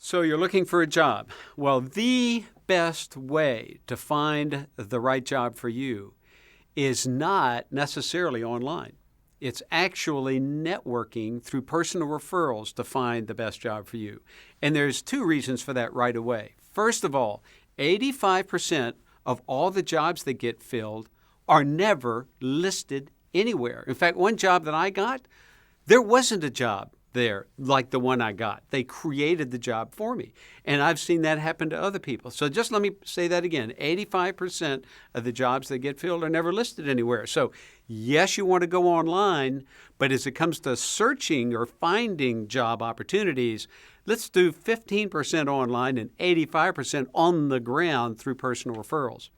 So you're looking for a job. Well, the best way to find the right job for you is not necessarily online. It's actually networking through personal referrals to find the best job for you. And there's two reasons for that right away. First of all, 85% of all the jobs that get filled are never listed anywhere. In fact, one job that I got, there wasn't a job there like the one I got. They created the job for me. And I've seen that happen to other people. So just let me say that again. 85% of the jobs that get filled are never listed anywhere. So yes, you want to go online, but as it comes to searching or finding job opportunities, let's do 15% online and 85% on the ground through personal referrals.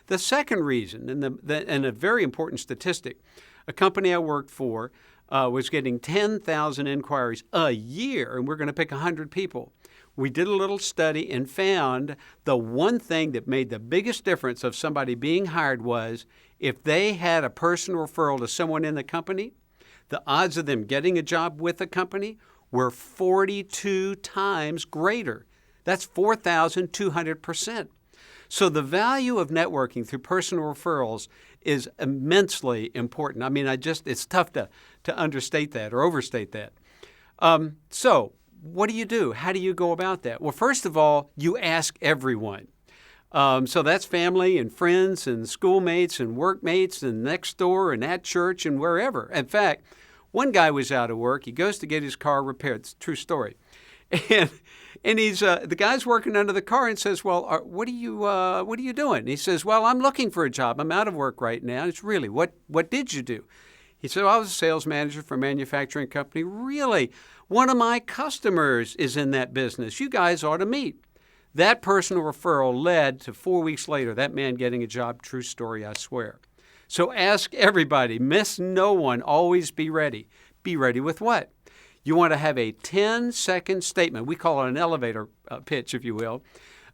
The second reason, and a very important statistic, a company I worked for was getting 10,000 inquiries a year, and we're going to pick 100 people. We did a little study and found the one thing that made the biggest difference of somebody being hired was if they had a personal referral to someone in the company, the odds of them getting a job with the company were 42 times greater. That's 4,200%. So the value of networking through personal referrals is immensely important. I mean, it's tough to understate that or overstate that. So what do you do? How do you go about that? Well, first of all, you ask everyone. So that's family and friends and schoolmates and workmates and next door and at church and wherever. In fact, one guy was out of work. He goes to get his car repaired. It's a true story. And he's the guy's working under the car and says, "Well, what are you doing?" And he says, "Well, I'm looking for a job. I'm out of work right now." And it's really, what did you do? He said, "Well, I was a sales manager for a manufacturing company." "Really? One of my customers is in that business. You guys ought to meet." That personal referral led to 4 weeks later, that man getting a job. True story, I swear. So ask everybody, miss no one, always be ready. Be ready with what? You want to have a 10-second statement. We call it an elevator pitch, if you will.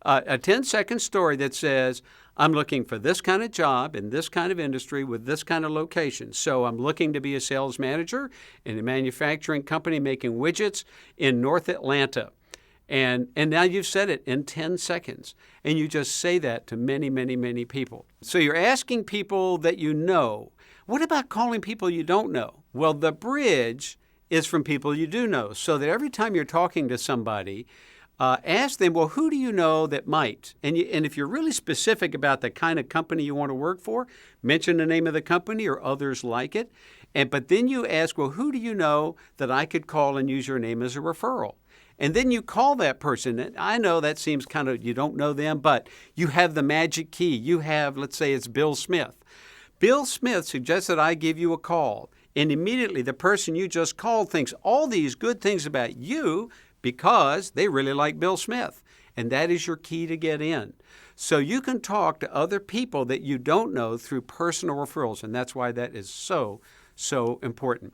A 10-second story that says, I'm looking for this kind of job in this kind of industry with this kind of location. So I'm looking to be a sales manager in a manufacturing company making widgets in North Atlanta. And now you've said it in 10 seconds. And you just say that to many, many, many people. So you're asking people that you know. What about calling people you don't know? Well, the bridge is from people you do know. So that every time you're talking to somebody, ask them, well, who do you know that might? And if you're really specific about the kind of company you want to work for, mention the name of the company or others like it. But then you ask, well, who do you know that I could call and use your name as a referral? And then you call that person. And I know that seems kind of, you don't know them, but you have the magic key. You have, let's say it's Bill Smith. Bill Smith suggests that I give you a call. And immediately the person you just called thinks all these good things about you because they really like Bill Smith. And that is your key to get in. So you can talk to other people that you don't know through personal referrals. And that's why that is so, so important.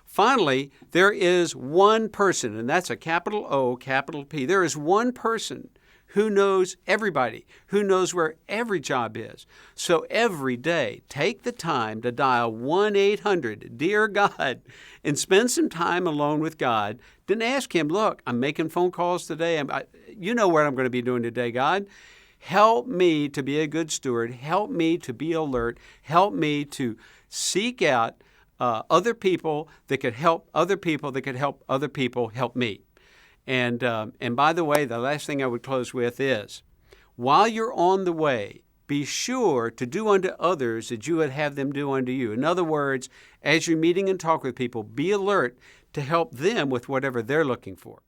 Finally, there is one person, and that's a capital O, capital P. There is one person who knows everybody, who knows where every job is. So every day, take the time to dial 1-800-DEAR-GOD and spend some time alone with God. Then ask Him, look, I'm making phone calls today. You know what I'm going to be doing today, God. Help me to be a good steward. Help me to be alert. Help me to seek out other people that could help other people that could help other people help me. And by the way, the last thing I would close with is, while you're on the way, be sure to do unto others that you would have them do unto you. In other words, as you're meeting and talk with people, be alert to help them with whatever they're looking for.